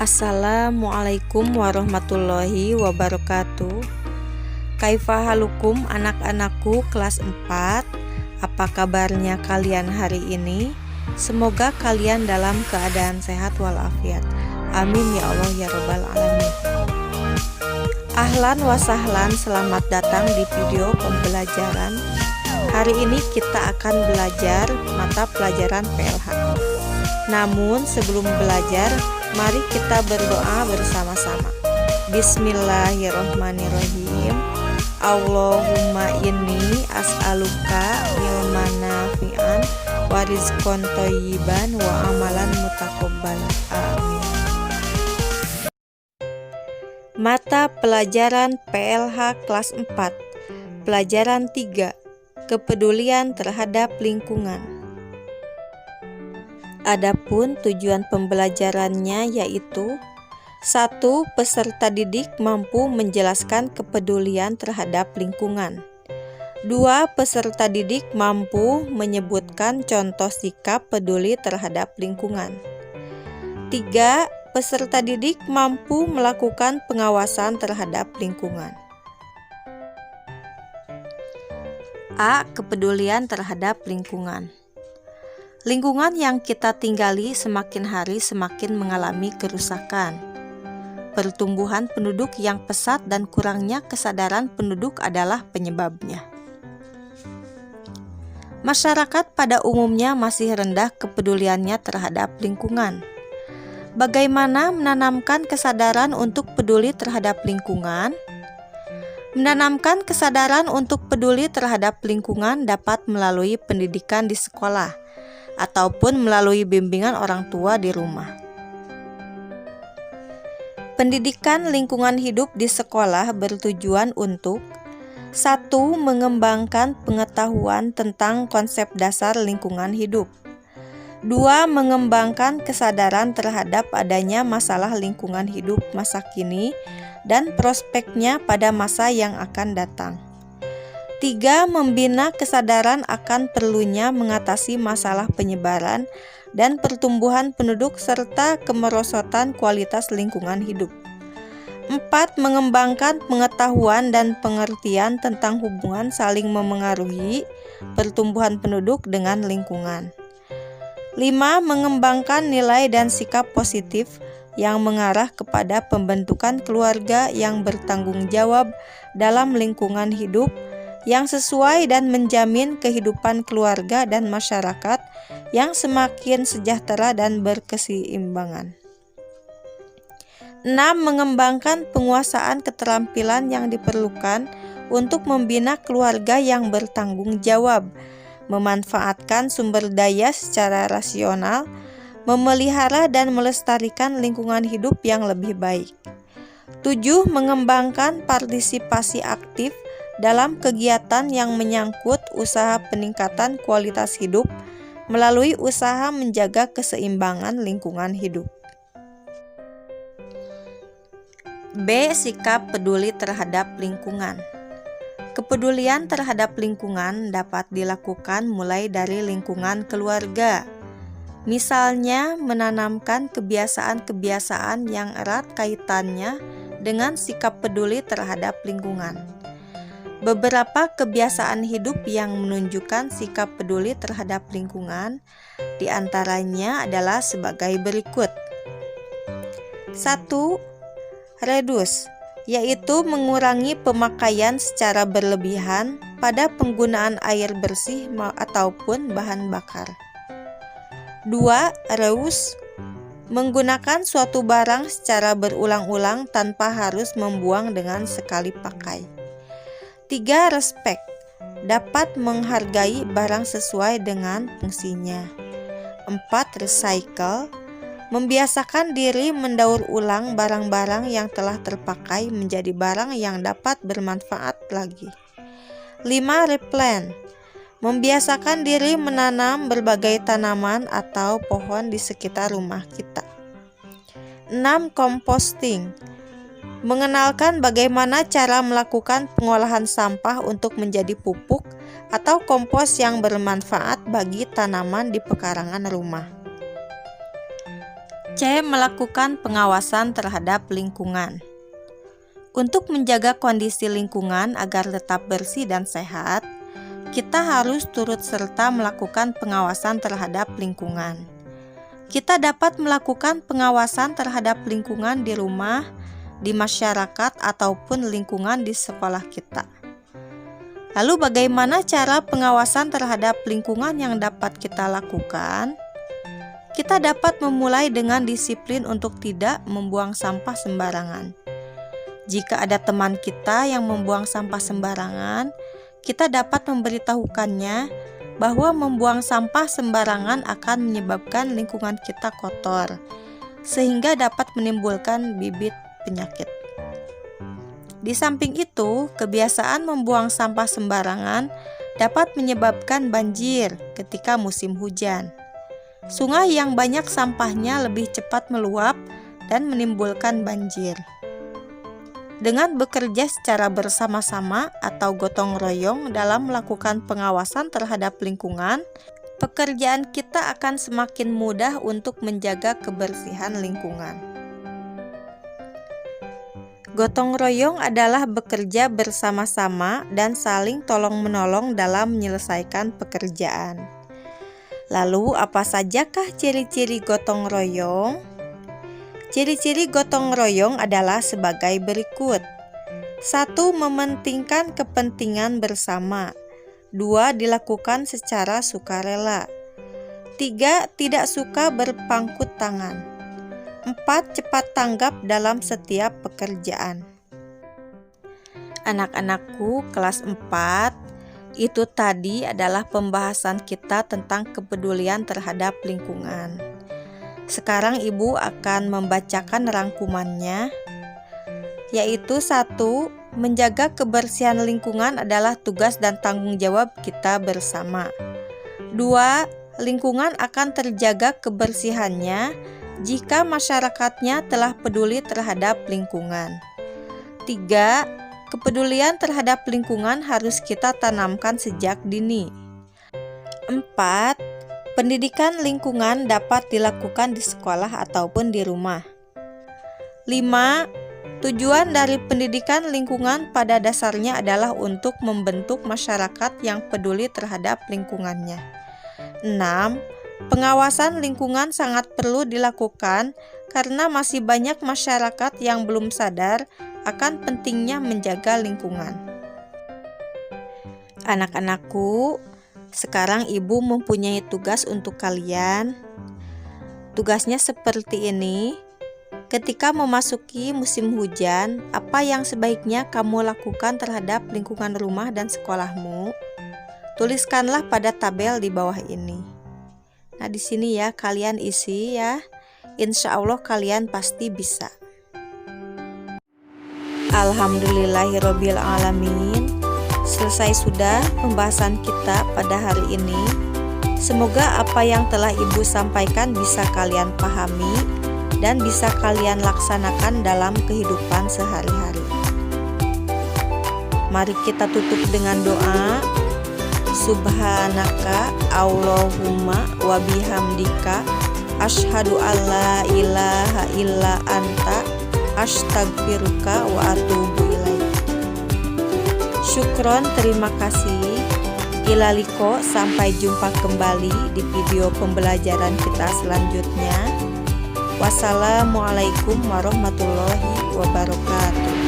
Assalamualaikum warahmatullahi wabarakatuh. Kaifa halukum anak-anakku kelas 4? Apa kabarnya kalian hari ini? Semoga kalian dalam keadaan sehat walafiat. Amin ya Allah ya rabbal alamin. Ahlan wa sahlan, selamat datang di video pembelajaran. Hari ini kita akan belajar mata pelajaran PLH. Namun sebelum belajar, mari kita berdoa bersama-sama. Bismillahirrahmanirrahim. Allahumma inni as'aluka ilman nafi'an wa rizqan thayyiban wa amalan mutaqabbalan. Amin. Mata pelajaran PLH kelas 4. Pelajaran 3. Kepedulian terhadap lingkungan. Adapun tujuan pembelajarannya yaitu 1. Peserta didik mampu menjelaskan kepedulian terhadap lingkungan. 2. Peserta didik mampu menyebutkan contoh sikap peduli terhadap lingkungan. 3. Peserta didik mampu melakukan pengawasan terhadap lingkungan. A. Kepedulian terhadap lingkungan. Lingkungan yang kita tinggali semakin hari semakin mengalami kerusakan. Pertumbuhan penduduk yang pesat dan kurangnya kesadaran penduduk adalah penyebabnya. Masyarakat pada umumnya masih rendah kepeduliannya terhadap lingkungan. Bagaimana menanamkan kesadaran untuk peduli terhadap lingkungan? Menanamkan kesadaran untuk peduli terhadap lingkungan dapat melalui pendidikan di sekolah ataupun melalui bimbingan orang tua di rumah. Pendidikan lingkungan hidup di sekolah bertujuan untuk 1. Mengembangkan pengetahuan tentang konsep dasar lingkungan hidup. 2. Mengembangkan kesadaran terhadap adanya masalah lingkungan hidup masa kini dan prospeknya pada masa yang akan datang. 3. Membina kesadaran akan perlunya mengatasi masalah penyebaran dan pertumbuhan penduduk serta kemerosotan kualitas lingkungan hidup. 4. Mengembangkan pengetahuan dan pengertian tentang hubungan saling memengaruhi pertumbuhan penduduk dengan lingkungan. 5. Mengembangkan nilai dan sikap positif yang mengarah kepada pembentukan keluarga yang bertanggung jawab dalam lingkungan hidup yang sesuai dan menjamin kehidupan keluarga dan masyarakat yang semakin sejahtera dan berkeseimbangan. 6. Mengembangkan penguasaan keterampilan yang diperlukan untuk membina keluarga yang bertanggung jawab, memanfaatkan sumber daya secara rasional, memelihara dan melestarikan lingkungan hidup yang lebih baik. 7. Mengembangkan partisipasi aktif dalam kegiatan yang menyangkut usaha peningkatan kualitas hidup melalui usaha menjaga keseimbangan lingkungan hidup. B. Sikap peduli terhadap lingkungan. Kepedulian terhadap lingkungan dapat dilakukan mulai dari lingkungan keluarga. Misalnya, menanamkan kebiasaan-kebiasaan yang erat kaitannya dengan sikap peduli terhadap lingkungan. Beberapa kebiasaan hidup yang menunjukkan sikap peduli terhadap lingkungan diantaranya adalah sebagai berikut. 1. Reduce, yaitu mengurangi pemakaian secara berlebihan pada penggunaan air bersih ataupun bahan bakar. 2. Reuse, menggunakan suatu barang secara berulang-ulang tanpa harus membuang dengan sekali pakai. 3. Respect, dapat menghargai barang sesuai dengan fungsinya. 4. Recycle, membiasakan diri mendaur ulang barang-barang yang telah terpakai menjadi barang yang dapat bermanfaat lagi. 5. Replant, membiasakan diri menanam berbagai tanaman atau pohon di sekitar rumah kita. 6. Composting, mengenalkan bagaimana cara melakukan pengolahan sampah untuk menjadi pupuk atau kompos yang bermanfaat bagi tanaman di pekarangan rumah. C. Melakukan pengawasan terhadap lingkungan. Untuk menjaga kondisi lingkungan agar tetap bersih dan sehat, kita harus turut serta melakukan pengawasan terhadap lingkungan. Kita dapat melakukan pengawasan terhadap lingkungan di rumah, di masyarakat, ataupun lingkungan di sekolah kita. Lalu bagaimana cara pengawasan terhadap lingkungan yang dapat kita lakukan? Kita dapat memulai dengan disiplin untuk tidak membuang sampah sembarangan. Jika ada teman kita yang membuang sampah sembarangan, kita dapat memberitahukannya bahwa membuang sampah sembarangan akan menyebabkan lingkungan kita kotor, sehingga dapat menimbulkan bibit penyakit. Di samping itu, kebiasaan membuang sampah sembarangan dapat menyebabkan banjir ketika musim hujan. Sungai yang banyak sampahnya lebih cepat meluap dan menimbulkan banjir. Dengan bekerja secara bersama-sama atau gotong royong dalam melakukan pengawasan terhadap lingkungan, pekerjaan kita akan semakin mudah untuk menjaga kebersihan lingkungan. Gotong royong adalah bekerja bersama-sama dan saling tolong-menolong dalam menyelesaikan pekerjaan. Lalu, apa sajakah ciri-ciri gotong royong? Ciri-ciri gotong royong adalah sebagai berikut. 1. Mementingkan kepentingan bersama. 2. Dilakukan secara sukarela. 3. Tidak suka berpangku tangan. 4. Cepat tanggap dalam setiap pekerjaan. Anak-anakku kelas 4, itu tadi adalah pembahasan kita tentang kepedulian terhadap lingkungan. Sekarang Ibu akan membacakan rangkumannya, yaitu 1. Menjaga kebersihan lingkungan adalah tugas dan tanggung jawab kita bersama. 2. Lingkungan akan terjaga kebersihannya jika masyarakatnya telah peduli terhadap lingkungan. 3. Kepedulian terhadap lingkungan harus kita tanamkan sejak dini. 4. Pendidikan lingkungan dapat dilakukan di sekolah ataupun di rumah. 5. Tujuan dari pendidikan lingkungan pada dasarnya adalah untuk membentuk masyarakat yang peduli terhadap lingkungannya. 6. Pengawasan lingkungan sangat perlu dilakukan karena masih banyak masyarakat yang belum sadar akan pentingnya menjaga lingkungan. Anak-anakku, sekarang Ibu mempunyai tugas untuk kalian. Tugasnya seperti ini. Ketika memasuki musim hujan, apa yang sebaiknya kamu lakukan terhadap lingkungan rumah dan sekolahmu? Tuliskanlah pada tabel di bawah ini. Nah, di sini ya kalian isi ya. Insya Allah kalian pasti bisa. Alhamdulillahirabbil alamin. Selesai sudah pembahasan kita pada hari ini. Semoga apa yang telah Ibu sampaikan bisa kalian pahami dan bisa kalian laksanakan dalam kehidupan sehari-hari. Mari kita tutup dengan doa. Subhanaka Allahumma wa bihamdika asyhadu alla ilaha illa anta astaghfiruka wa atubu ilaik. Syukron, terima kasih. Ilaliko, sampai jumpa kembali di video pembelajaran kita selanjutnya. Wassalamualaikum warahmatullahi wabarakatuh.